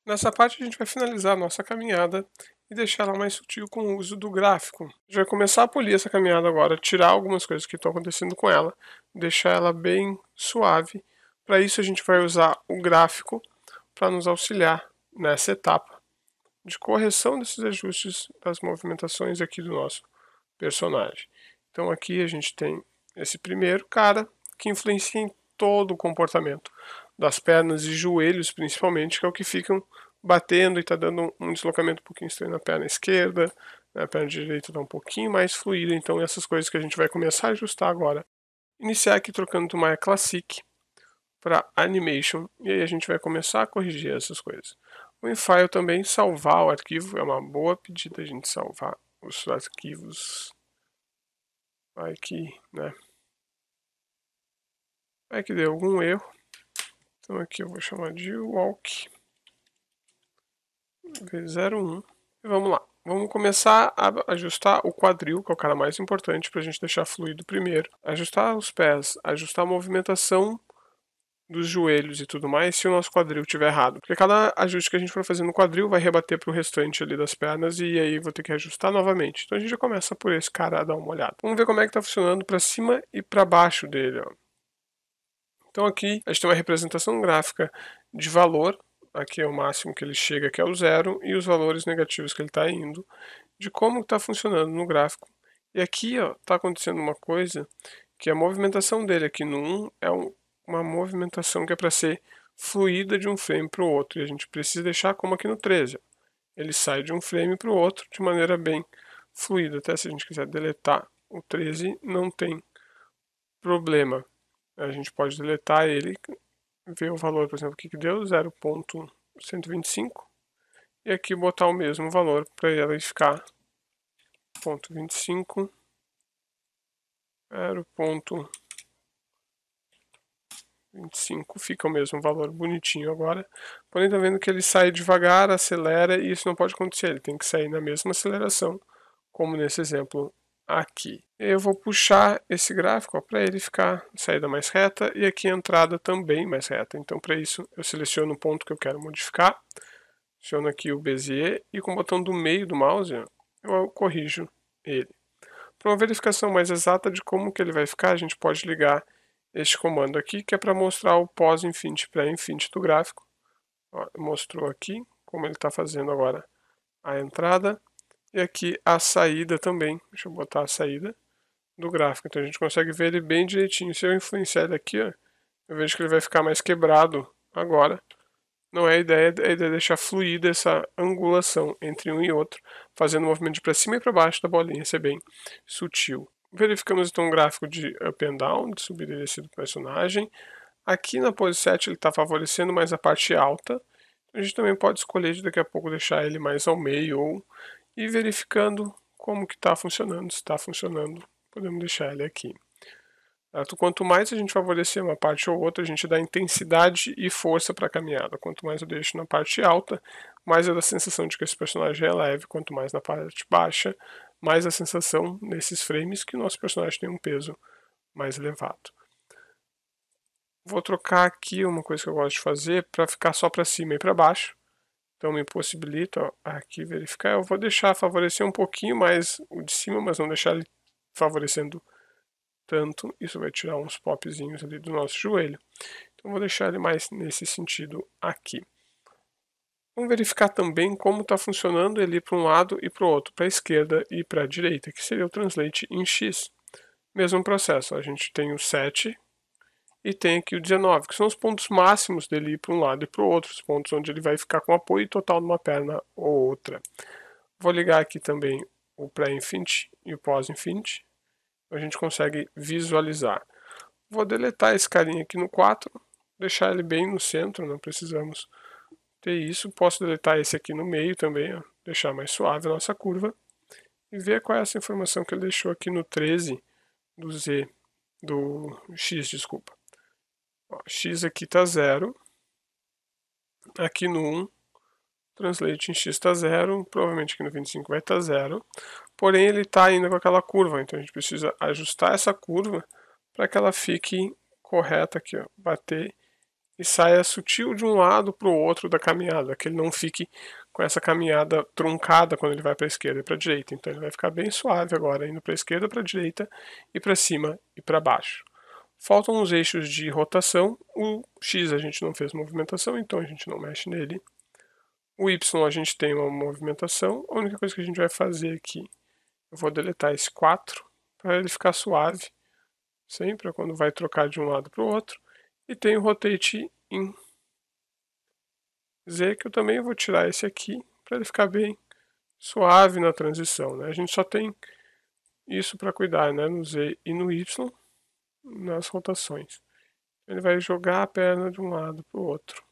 Nessa parte a gente vai finalizar a nossa caminhada e deixar ela mais sutil com o uso do gráfico. A gente vai começar a polir essa caminhada agora, tirar algumas coisas que estão acontecendo com ela, deixar ela bem suave. Para isso a gente vai usar o gráfico para nos auxiliar nessa etapa de correção desses ajustes das movimentações aqui do nosso personagem. Então aqui a gente tem esse primeiro cara que influencia em todo o comportamento das pernas e joelhos, principalmente, que é o que ficam batendo e está dando um deslocamento um pouquinho estranho na perna esquerda, na perna direita está um pouquinho mais fluida, então essas coisas que a gente vai começar a ajustar agora. Iniciar aqui trocando do Maya Classic para Animation, e aí a gente vai começar a corrigir essas coisas. O InFile também, salvar o arquivo, é uma boa pedida a gente salvar os arquivos. Vai que, né? Vai que deu algum erro. Então aqui eu vou chamar de walk V01 e vamos lá. Vamos começar a ajustar o quadril, que é o cara mais importante para a gente deixar fluido primeiro. Ajustar os pés, ajustar a movimentação dos joelhos e tudo mais se o nosso quadril estiver errado. Porque cada ajuste que a gente for fazer no quadril vai rebater para o restante ali das pernas e aí vou ter que ajustar novamente. Então a gente já começa por esse cara a dar uma olhada. Vamos ver como é que está funcionando para cima e para baixo dele. Ó. Então aqui a gente tem uma representação gráfica de valor, aqui é o máximo que ele chega, que é o zero, e os valores negativos que ele está indo, de como está funcionando no gráfico. E aqui está acontecendo uma coisa, que a movimentação dele aqui no 1 é uma movimentação que é para ser fluida de um frame para o outro, e a gente precisa deixar como aqui no 13. Ele sai de um frame para o outro de maneira bem fluida, até se a gente quiser deletar o 13 não tem problema. A gente pode deletar ele, ver o valor, por exemplo, que deu, 0.125, e aqui botar o mesmo valor para ele ficar 0.25, 0.25, fica o mesmo valor bonitinho agora. Porém, tá vendo que ele sai devagar, acelera, e isso não pode acontecer, ele tem que sair na mesma aceleração, como nesse exemplo aqui. Eu vou puxar esse gráfico para ele ficar saída mais reta e aqui a entrada também mais reta. Então, para isso, eu seleciono o ponto que eu quero modificar, seleciono aqui o Bezier e com o botão do meio do mouse eu corrijo ele. Para uma verificação mais exata de como que ele vai ficar, a gente pode ligar este comando aqui, que é para mostrar o pós-infinity e pré-infinity do gráfico. Ó, mostrou aqui como ele está fazendo agora a entrada. E aqui a saída também, deixa eu botar a saída do gráfico, então a gente consegue ver ele bem direitinho. Se eu influenciar ele aqui, ó, eu vejo que ele vai ficar mais quebrado agora. Não é a ideia é deixar fluida essa angulação entre um e outro, fazendo o movimento de para cima e para baixo da bolinha, ser bem sutil. Verificamos então um gráfico de up and down, de subida e descida do personagem. Aqui na pose 7 ele está favorecendo mais a parte alta. A gente também pode escolher de daqui a pouco deixar ele mais ao meio ou e verificando como que está funcionando. Se está funcionando, podemos deixar ele aqui. Quanto mais a gente favorecer uma parte ou outra, a gente dá intensidade e força para a caminhada. Quanto mais eu deixo na parte alta, mais eu dou a sensação de que esse personagem é leve. Quanto mais na parte baixa, mais a sensação nesses frames que o nosso personagem tem um peso mais elevado. Vou trocar aqui uma coisa que eu gosto de fazer para ficar só para cima e para baixo. Então me possibilita aqui verificar. Eu vou deixar favorecer um pouquinho mais o de cima, mas não deixar ele favorecendo tanto. Isso vai tirar uns popzinhos ali do nosso joelho. Então vou deixar ele mais nesse sentido aqui. Vamos verificar também como está funcionando ele para um lado e para o outro, para a esquerda e para a direita, que seria o Translate em X. Mesmo processo, a gente tem o 7 e tem aqui o 19, que são os pontos máximos dele ir para um lado e para o outro, os pontos onde ele vai ficar com apoio total numa perna ou outra. Vou ligar aqui também o pré-infinity e o pós-infinity, a gente consegue visualizar. Vou deletar esse carinha aqui no 4, deixar ele bem no centro, não precisamos ter isso. Posso deletar esse aqui no meio também, ó, deixar mais suave a nossa curva. E ver qual é essa informação que ele deixou aqui no 13 do Z, do X, desculpa. Ó, X aqui está 0. Aqui no 1, Translate em X está 0. Provavelmente aqui no 25 vai estar 0. Porém, ele está ainda com aquela curva. Então, a gente precisa ajustar essa curva para que ela fique correta aqui. Ó, bater e saia sutil de um lado para o outro da caminhada, que ele não fique com essa caminhada truncada quando ele vai para a esquerda e para a direita. Então ele vai ficar bem suave agora, indo para a esquerda, para a direita e para cima e para baixo. Faltam os eixos de rotação. O X a gente não fez movimentação, então a gente não mexe nele. O Y a gente tem uma movimentação. A única coisa que a gente vai fazer aqui, eu vou deletar esse 4 para ele ficar suave, sempre quando vai trocar de um lado para o outro. E tem o Rotate in Z, que eu também vou tirar esse aqui para ele ficar bem suave na transição, né? A gente só tem isso para cuidar, né? No Z e no Y, nas rotações. Ele vai jogar a perna de um lado para o outro.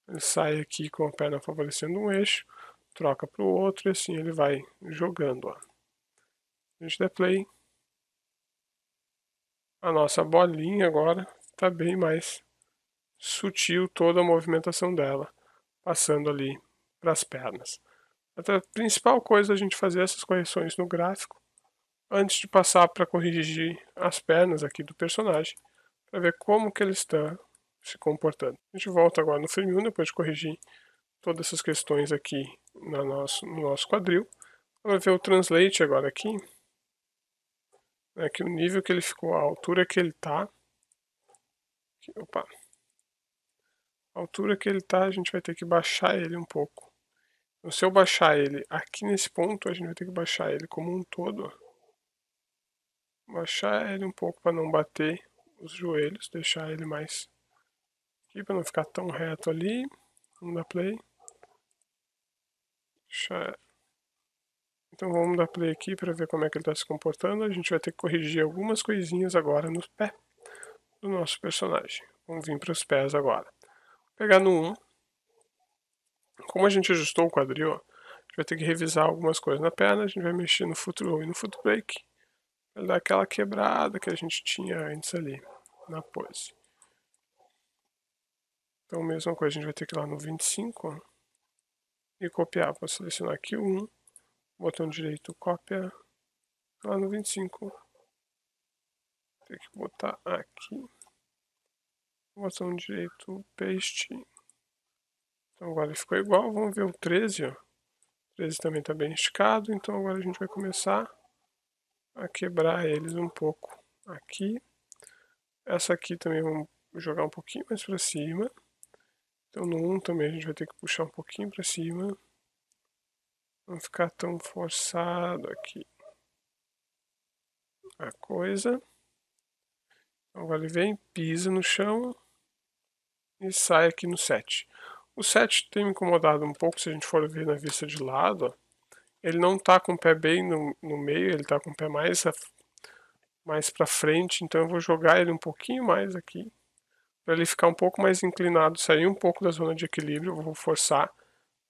Ele sai aqui com a perna favorecendo um eixo, troca para o outro e assim ele vai jogando. Ó. A gente der play. A nossa bolinha agora está bem mais sutil toda a movimentação dela, passando ali para as pernas. A principal coisa é a gente fazer essas correções no gráfico antes de passar para corrigir as pernas aqui do personagem, para ver como que ele está se comportando. A gente volta agora no frame 1, depois de corrigir todas essas questões aqui no nosso quadril. Vamos ver o translate agora aqui, né, que o nível que ele ficou, a altura que ele está. Opa! A altura que ele está, a gente vai ter que baixar ele um pouco. Então, se eu baixar ele aqui nesse ponto, a gente vai ter que baixar ele como um todo. Baixar ele um pouco para não bater os joelhos, deixar ele mais aqui para não ficar tão reto ali. Vamos dar play. Então vamos dar play aqui para ver como é que ele está se comportando. A gente vai ter que corrigir algumas coisinhas agora no pé do nosso personagem. Vamos vir para os pés agora. Vou pegar no 1. Como a gente ajustou o quadril, ó, a gente vai ter que revisar algumas coisas na perna. A gente vai mexer no foot roll e no foot brake. Vai dar aquela quebrada que a gente tinha antes ali na pose. Então, mesma coisa, a gente vai ter que ir lá no 25 ó, e copiar. Vou selecionar aqui o 1, botão direito, cópia, lá no 25. Tem que botar aqui, botão direito, paste. Então, agora ele ficou igual. Vamos ver o 13, ó. O 13 também está bem esticado, então agora a gente vai começar a quebrar eles um pouco aqui. Essa aqui também vamos jogar um pouquinho mais para cima. Então no 1 também a gente vai ter que puxar um pouquinho para cima. Não ficar tão forçado aqui a coisa. Agora ele vem, pisa no chão e sai aqui no 7. O 7 tem me incomodado um pouco, se a gente for ver na vista de lado. Ó. Ele não está com o pé bem no meio, ele está com o pé mais para frente. Então eu vou jogar ele um pouquinho mais aqui. Para ele ficar um pouco mais inclinado, sair um pouco da zona de equilíbrio. Eu vou forçar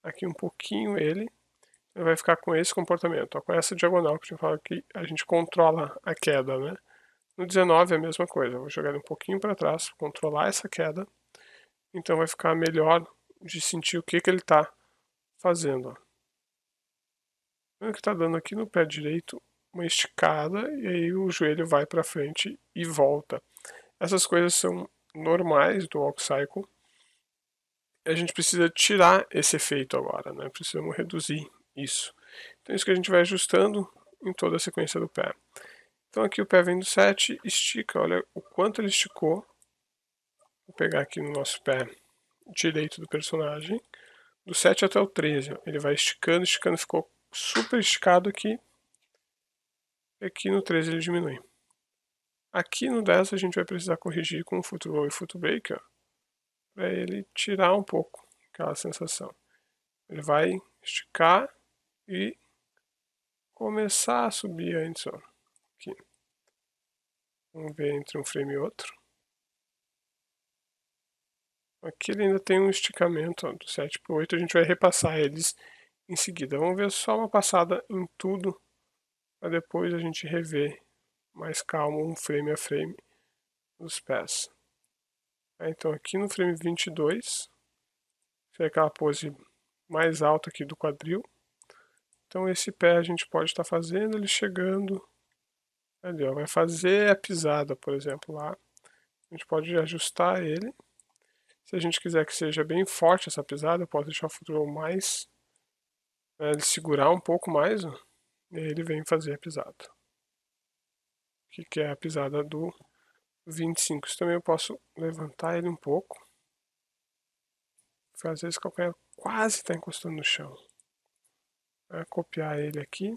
aqui um pouquinho ele. Ele vai ficar com esse comportamento, ó, com essa diagonal que a gente fala que a gente controla a queda, né? No 19 é a mesma coisa, eu vou jogar ele um pouquinho para trás, controlar essa queda, então vai ficar melhor de sentir o que ele está fazendo. Ó. O que está dando aqui no pé direito, uma esticada, e aí o joelho vai para frente e volta. Essas coisas são normais do walk cycle. A gente precisa tirar esse efeito agora, né? Precisamos reduzir isso. Então, isso que a gente vai ajustando em toda a sequência do pé. Então, aqui o pé vem do 7, estica, olha o quanto ele esticou. Vou pegar aqui no nosso pé direito do personagem, do 7 até o 13. Ele vai esticando, esticando, ficou super esticado aqui. E aqui no 13 ele diminui. Aqui no 10 a gente vai precisar corrigir com o foot roll e foot brake, para ele tirar um pouco aquela sensação. Ele vai esticar e começar a subir antes, ó. Aqui. Vamos ver entre um frame e outro. Aqui ele ainda tem um esticamento, ó, do 7 para o 8, a gente vai repassar eles em seguida. Vamos ver só uma passada em tudo, para depois a gente rever mais calmo, um frame a frame, os pés. Então aqui no frame 22, que é aquela pose mais alta aqui do quadril. Então esse pé a gente pode estar fazendo ele chegando ali, ó, vai fazer a pisada, por exemplo, lá. A gente pode ajustar ele. Se a gente quiser que seja bem forte essa pisada, eu posso deixar o foot roll mais, ele segurar um pouco mais, ó, e aí ele vem fazer a pisada. Que é a pisada do 25. Isso também eu posso levantar ele um pouco. Às vezes o calcanhar quase está encostando no chão. Vou copiar ele aqui.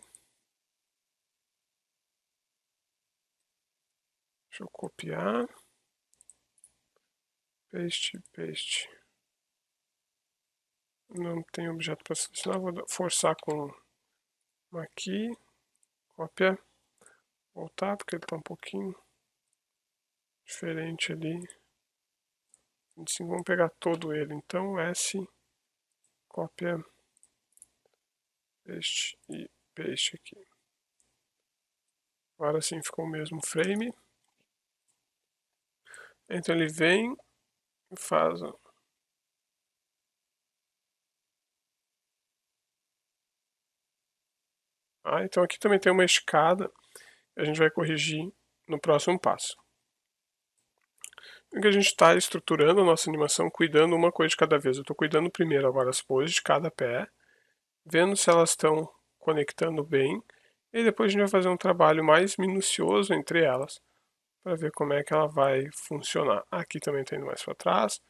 Deixa eu copiar. Paste, paste. Não tem objeto para selecionar. Vou forçar com aqui. Cópia. Voltar, porque ele está um pouquinho diferente ali. 25, vamos pegar todo ele. Então, S, cópia, paste e paste aqui. Agora sim ficou o mesmo frame. Então ele vem e faz... então aqui também tem uma escada. A gente vai corrigir no próximo passo. Porque a gente está estruturando a nossa animação cuidando uma coisa de cada vez. Eu estou cuidando primeiro agora as poses de cada pé, vendo se elas estão conectando bem, e depois a gente vai fazer um trabalho mais minucioso entre elas, para ver como é que ela vai funcionar. Aqui também está indo mais para trás.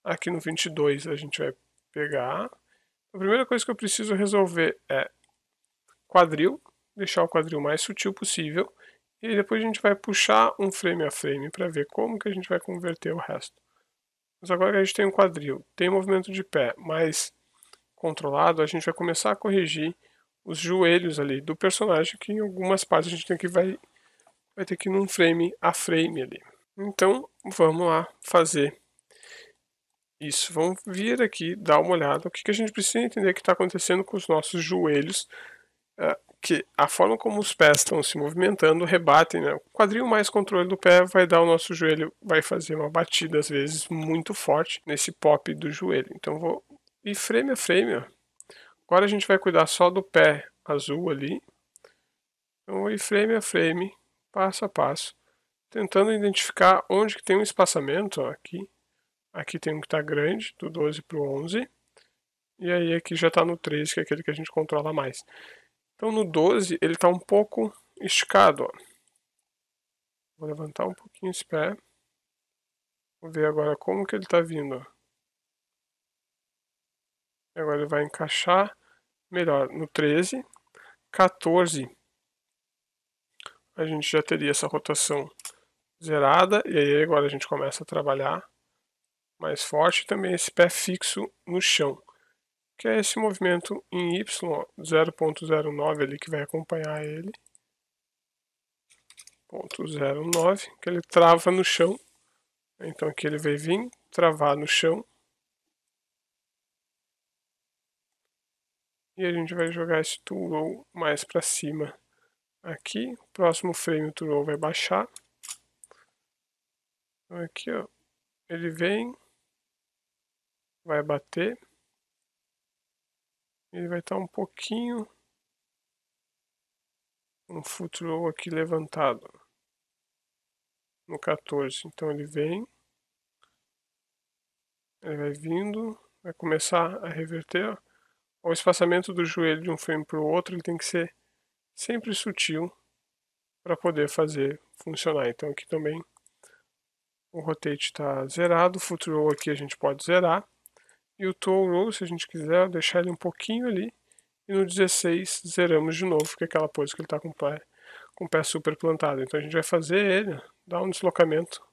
Aqui no 22 a gente vai pegar. A primeira coisa que eu preciso resolver é quadril, deixar o quadril mais sutil possível, e depois a gente vai puxar um frame a frame para ver como que a gente vai converter o resto. Mas agora que a gente tem um quadril, tem movimento de pé mais controlado, a gente vai começar a corrigir os joelhos ali do personagem, que em algumas partes a gente vai ter que ir num frame a frame ali. Então vamos lá fazer isso. Vamos vir aqui, dar uma olhada. O que a gente precisa entender que está acontecendo com os nossos joelhos, que a forma como os pés estão se movimentando rebatem, né? O quadril mais controle do pé vai dar o nosso joelho, vai fazer uma batida às vezes muito forte nesse pop do joelho. Então vou ir frame a frame, ó. Agora a gente vai cuidar só do pé azul ali. Então vou ir frame a frame, passo a passo, tentando identificar onde que tem um espaçamento, ó, aqui. Aqui tem um que está grande, do 12 para o 11. E aí aqui já está no 13, que é aquele que a gente controla mais. Então no 12 ele está um pouco esticado. Ó. Vou levantar um pouquinho esse pé. Vou ver agora como que ele está vindo. Ó. Agora ele vai encaixar melhor no 13. 14 a gente já teria essa rotação zerada. E aí agora a gente começa a trabalhar mais forte. Também esse pé fixo no chão. Que é esse movimento em Y, 0.09 ali que vai acompanhar ele. 0.09, que ele trava no chão. Então aqui ele vai vir, travar no chão. E a gente vai jogar esse tool roll mais para cima aqui. Próximo frame o tool roll vai baixar. Então aqui, ó, ele vem, vai bater. Ele vai estar um pouquinho, um foot roll aqui levantado no 14. Então ele vem, ele vai vindo, vai começar a reverter. Ó. O espaçamento do joelho de um frame para o outro ele tem que ser sempre sutil para poder fazer funcionar. Então aqui também o rotate está zerado, o foot roll aqui a gente pode zerar. E o toe roll, se a gente quiser, deixar ele um pouquinho ali. E no 16 zeramos de novo, que é aquela pose que ele está com o pé super plantado. Então a gente vai fazer ele, dar um deslocamento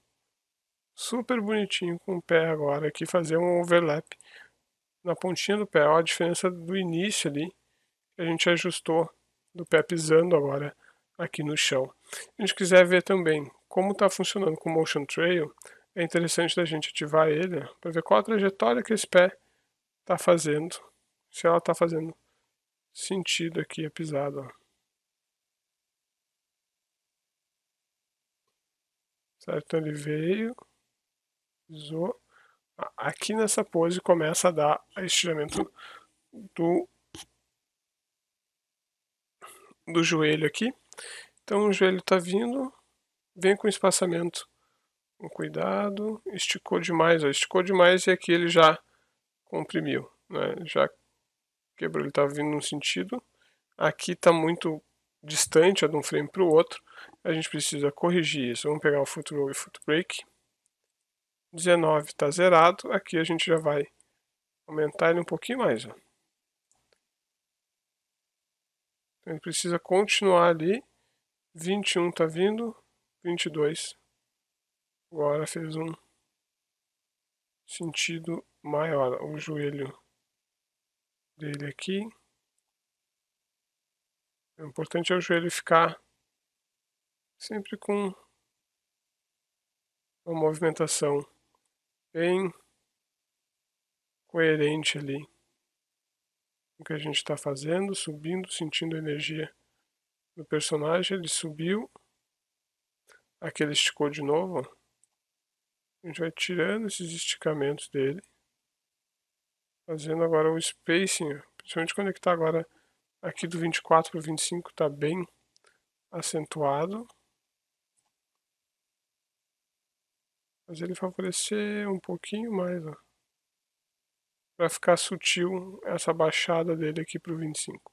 super bonitinho com o pé agora aqui, fazer um overlap na pontinha do pé. Olha a diferença do início ali, que a gente ajustou do pé pisando agora aqui no chão. Se a gente quiser ver também como está funcionando com o Motion Trail, é interessante da gente ativar ele para ver qual a trajetória que esse pé está fazendo, se ela está fazendo sentido aqui a pisada. Ó. Certo? Então ele veio, pisou. Aqui nessa pose começa a dar estiramento do joelho aqui. Então o joelho está vindo, vem com espaçamento Com cuidado. Esticou demais, ó. Esticou demais e aqui ele já comprimiu, né? Já quebrou, ele estava vindo num sentido. Aqui está muito distante de um frame para o outro. A gente precisa corrigir isso. Vamos pegar o foot roll e foot brake. 19 está zerado. Aqui a gente já vai aumentar ele um pouquinho mais. Ó. Então, ele precisa continuar ali. 21 está vindo. 22. Agora fez um sentido maior. O joelho dele aqui. O importante é o joelho ficar sempre com uma movimentação bem coerente ali com o que a gente está fazendo, subindo, sentindo a energia do personagem. Ele subiu, aqui ele esticou de novo. Ó. A gente vai tirando esses esticamentos dele, fazendo agora o spacing, principalmente quando ele está agora aqui do 24 para o 25, está bem acentuado. Mas ele favorecer um pouquinho mais, ó, para ficar sutil essa baixada dele aqui para o 25.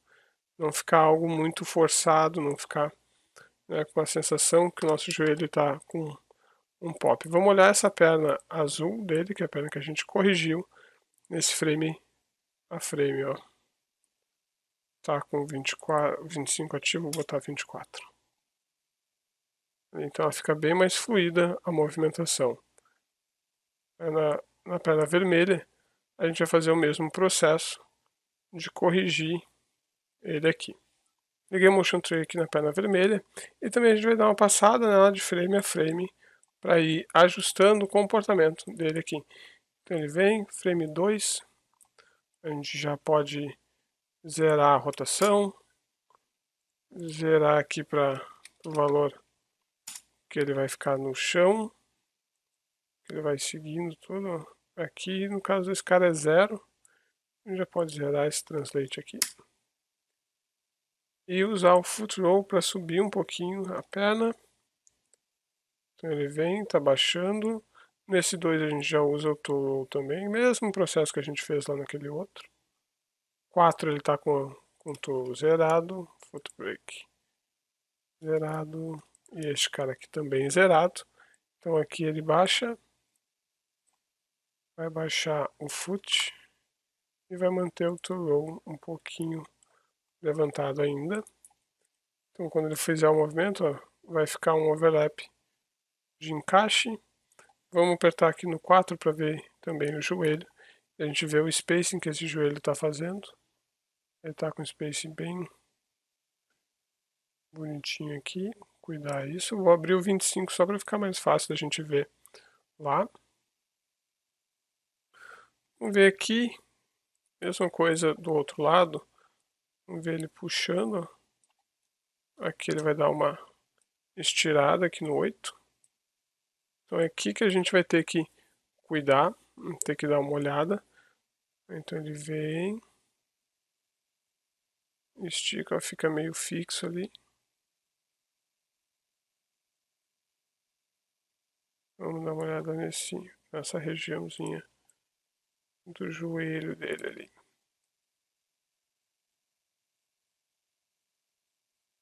Não ficar algo muito forçado, não ficar, né, com a sensação que o nosso joelho está com um pop. Vamos olhar essa perna azul dele, que é a perna que a gente corrigiu nesse frame a frame, ó. Tá com 24, 25 ativo, vou botar 24. Então ela fica bem mais fluida a movimentação. Na perna vermelha, a gente vai fazer o mesmo processo de corrigir ele aqui. Liguei o Motion Tray aqui na perna vermelha e também a gente vai dar uma passada nela de frame a frame para ir ajustando o comportamento dele aqui. Então ele vem, frame 2, a gente já pode zerar a rotação, zerar aqui para o valor que ele vai ficar no chão, ele vai seguindo tudo. Aqui, no caso desse cara é 0, a gente já pode zerar esse translate aqui. E usar o foot roll para subir um pouquinho a perna. Então ele vem, está baixando. Nesse 2 a gente já usa o toe roll também, mesmo processo que a gente fez lá naquele outro. 4 ele está com o toe roll zerado, foot brake zerado, e este cara aqui também zerado. Então aqui ele baixa, vai baixar o foot e vai manter o toe roll um pouquinho levantado ainda. Então quando ele fizer o movimento, ó, vai ficar um overlap de encaixe. Vamos apertar aqui no 4 para ver também o joelho. A gente vê o spacing que esse joelho está fazendo. Ele está com um spacing bem bonitinho aqui. Cuidar isso. Vou abrir o 25 só para ficar mais fácil da gente ver lá. Vamos ver aqui. Mesma coisa do outro lado. Vamos ver ele puxando. Aqui ele vai dar uma estirada aqui no 8. Então é aqui que a gente vai ter que cuidar. Ter que dar uma olhada. Então ele vem. Estica, fica meio fixo ali. Vamos dar uma olhada nessa regiãozinha do joelho dele ali.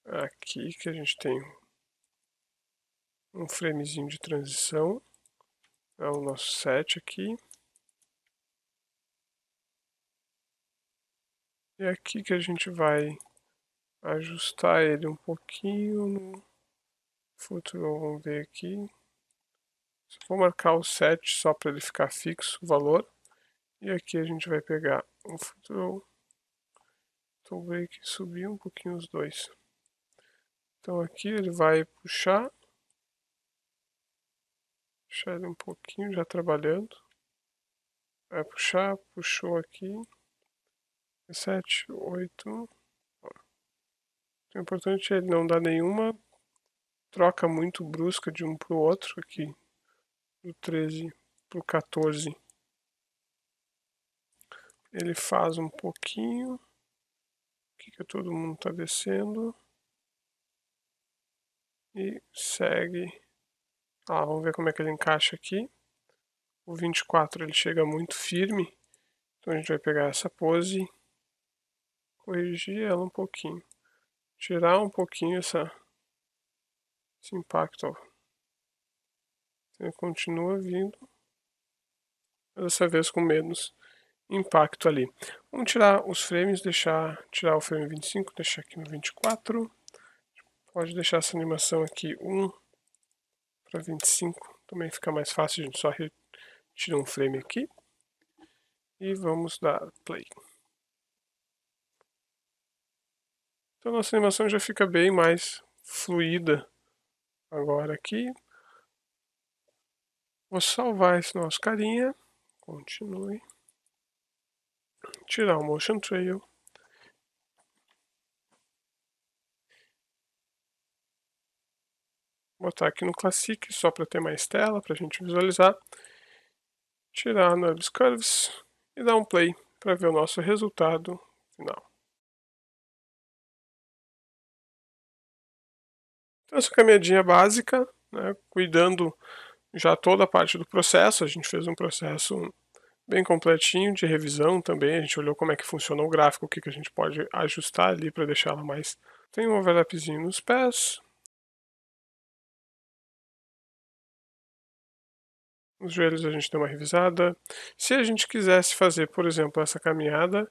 Aqui que a gente tem um framezinho de transição. É o nosso set aqui. E aqui que a gente vai ajustar ele um pouquinho no futuro. Vamos ver aqui. Vou marcar o set só para ele ficar fixo o valor. E aqui a gente vai pegar o futuro. Então ver que subir um pouquinho os dois. Então aqui ele vai puxar ele um pouquinho já trabalhando. Vai puxar, puxou aqui. 7, 8. O importante é ele não dar nenhuma troca muito brusca de um para o outro aqui. Do 13 para o 14. Ele faz um pouquinho. Aqui que todo mundo está descendo. E segue Vamos ver como é que ele encaixa aqui. O 24 ele chega muito firme, então a gente vai pegar essa pose, corrigir ela um pouquinho, tirar um pouquinho esse impacto. Ó. Ele continua vindo, mas dessa vez com menos impacto ali. Vamos tirar os frames, tirar o frame 25, deixar aqui no 24. Pode deixar essa animação aqui 1 para 25, também fica mais fácil, a gente só retira um frame aqui. E vamos dar play. Então nossa animação já fica bem mais fluida agora aqui. Vou salvar esse nosso carinha. Continue. Tirar o Motion Trail. Botar aqui no Classic só para ter mais tela, para a gente visualizar. Tirar Nubs Curves e dar um play para ver o nosso resultado final. Então, essa caminhadinha básica, né, cuidando já toda a parte do processo. A gente fez um processo bem completinho de revisão também. A gente olhou como é que funciona o gráfico, o que a gente pode ajustar ali para deixá-la mais. Tem um overlapzinho nos pés. Os joelhos a gente deu uma revisada. Se a gente quisesse fazer, por exemplo, essa caminhada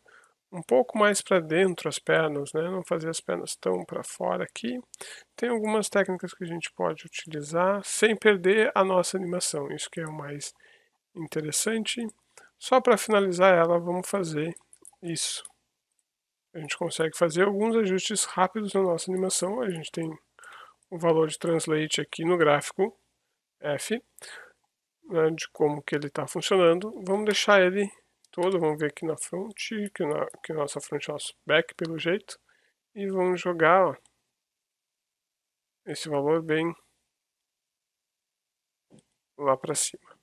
um pouco mais para dentro as pernas, né? Não fazer as pernas tão para fora aqui. Tem algumas técnicas que a gente pode utilizar sem perder a nossa animação. Isso que é o mais interessante. Só para finalizar ela, vamos fazer isso. A gente consegue fazer alguns ajustes rápidos na nossa animação. A gente tem o valor de translate aqui no gráfico F, né, de como que ele está funcionando. Vamos deixar ele todo, vamos ver aqui na front, que nossa front é nosso back pelo jeito. E vamos jogar ó, esse valor bem lá para cima.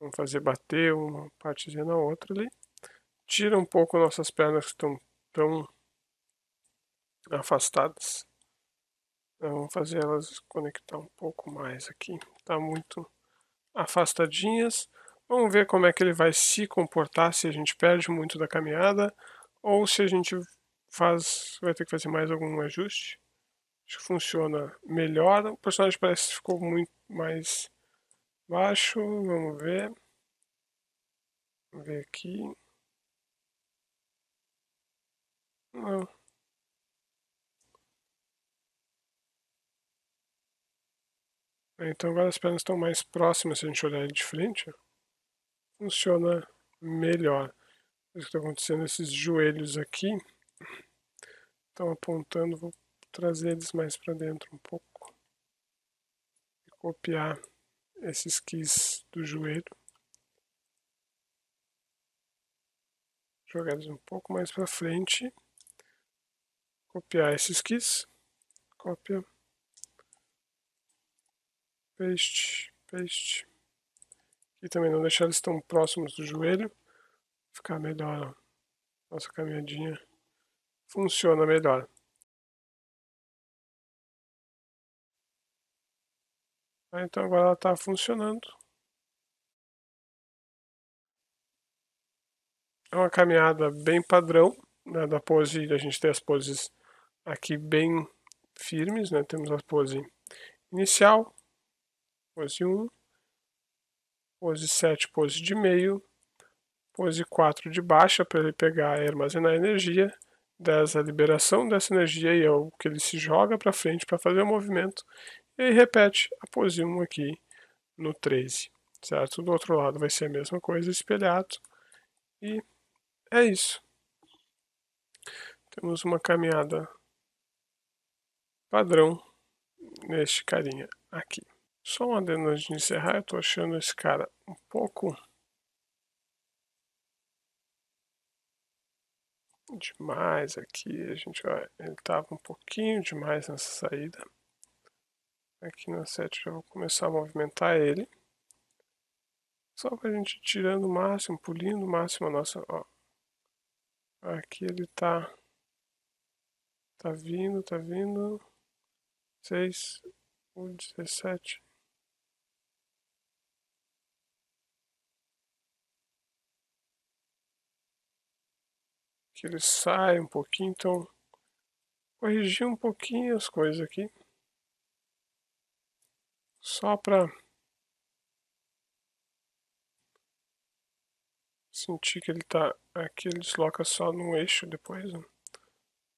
Vamos fazer bater uma partezinha na outra ali. Tira um pouco nossas pernas que estão tão afastadas. Vamos fazer elas conectar um pouco mais aqui. Está muito afastadinhas. Vamos ver como é que ele vai se comportar, se a gente perde muito da caminhada ou se a gente vai ter que fazer mais algum ajuste. Acho que funciona melhor. O personagem parece que ficou muito mais baixo. Vamos ver. Vamos ver aqui. Não. Então agora as pernas estão mais próximas se a gente olhar ele de frente. Funciona melhor. O que está acontecendo, esses joelhos aqui estão apontando, vou trazer eles mais para dentro um pouco e copiar esses quis do joelho, jogar eles um pouco mais para frente, copiar esses quis, cópia, paste, paste, e também não deixar eles tão próximos do joelho, ficar melhor, ó. Nossa caminhadinha funciona melhor. Então agora ela está funcionando. É uma caminhada bem padrão, né, da pose. A gente tem as poses aqui bem firmes, né? Temos a pose inicial, pose 1, pose 7, pose de meio, pose 4 de baixa para ele pegar e armazenar energia, 10 a liberação dessa energia e é o que ele se joga para frente para fazer o movimento, e aí repete a pose 1 aqui no 13, certo? Do outro lado vai ser a mesma coisa, espelhado, e é isso. Temos uma caminhada padrão neste carinha aqui. Só um adendo antes de encerrar, eu tô achando esse cara um pouco demais aqui. A gente vai, ele tava um pouquinho demais nessa saída. Aqui na 7 já vou começar a movimentar ele. Só pra gente ir tirando o máximo, pulindo o máximo a nossa, ó. Aqui ele tá vindo, 6, o 17. Que ele sai um pouquinho, então corrigir um pouquinho as coisas aqui. Só para sentir que ele tá aqui, ele desloca só no eixo depois, né?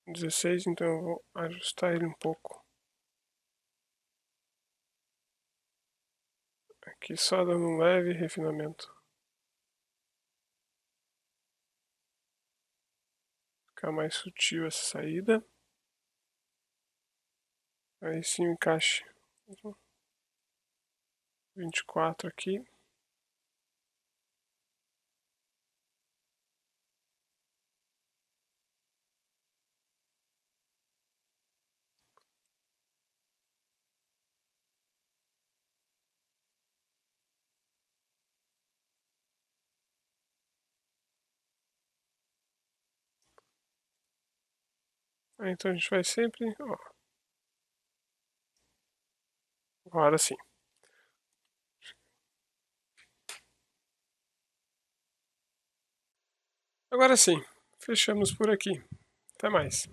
16, então eu vou ajustar ele um pouco. Aqui só dando um leve refinamento. Ficar mais sutil essa saída. Aí sim o encaixe 24 aqui. Aí, então a gente vai sempre, ó, agora sim. Agora sim, fechamos por aqui. Até mais.